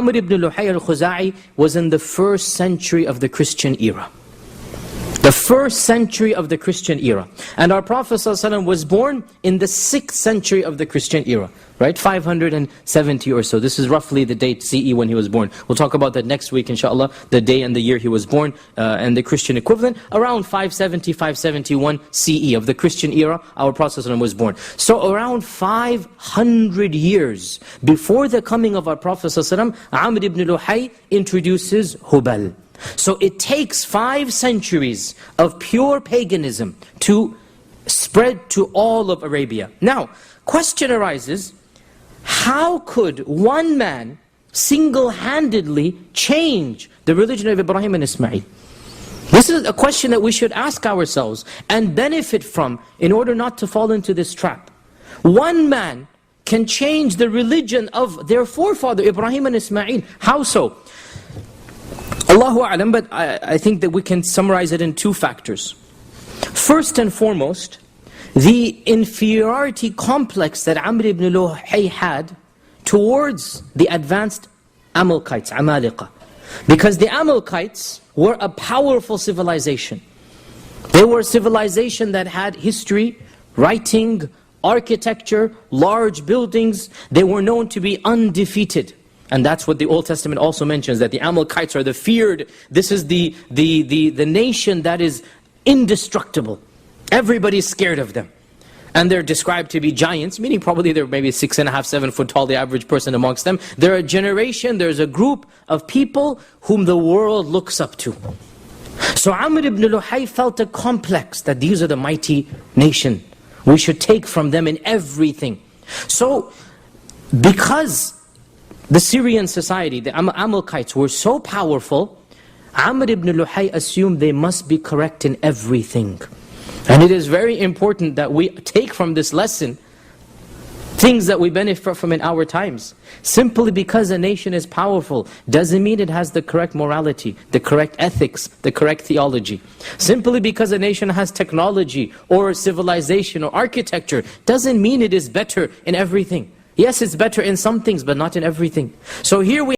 Amr ibn Luhai al-Khuzai was in the 1st century of the Christian era. The 1st century of the Christian era. And our Prophet ﷺ was born in the 6th century of the Christian era. Right? 570 or so. This is roughly the date CE when he was born. We'll talk about that next week inshallah, the day and the year he was born, and the Christian equivalent. Around 570, 571 CE of the Christian era, our Prophet ﷺ was born. So around 500 years before the coming of our Prophet ﷺ, Amr ibn Luhai introduces Hubal. So it takes 5 centuries of pure paganism to spread to all of Arabia. Now, question arises, how could one man single-handedly change the religion of Ibrahim and Ismail? This is a question that we should ask ourselves and benefit from in order not to fall into this trap. One man can change the religion of their forefather Ibrahim and Ismail. How so? Allahu A'lam, but I think that we can summarize it in 2 factors. First and foremost, the inferiority complex that Amr ibn Luhai had towards the advanced Amalekites, Amaliqa. Because the Amalekites were a powerful civilization. They were a civilization that had history, writing, architecture, large buildings. They were known to be undefeated. And that's what the Old Testament also mentions, that the Amalekites are the feared. This is the nation that is indestructible. Everybody's scared of them. And they're described to be giants, meaning probably they're maybe 6.5, 7 foot tall, the average person amongst them. They're a generation, there's a group of people whom the world looks up to. So Amr ibn Luhai felt a complex that these are the mighty nation. We should take from them in everything. So, because the Syrian society, the Amalekites were so powerful, Amr ibn Luhai assumed they must be correct in everything. And it is very important that we take from this lesson things that we benefit from in our times. Simply because a nation is powerful doesn't mean it has the correct morality, the correct ethics, the correct theology. Simply because a nation has technology or civilization or architecture doesn't mean it is better in everything. Yes, it's better in some things, but not in everything. So here we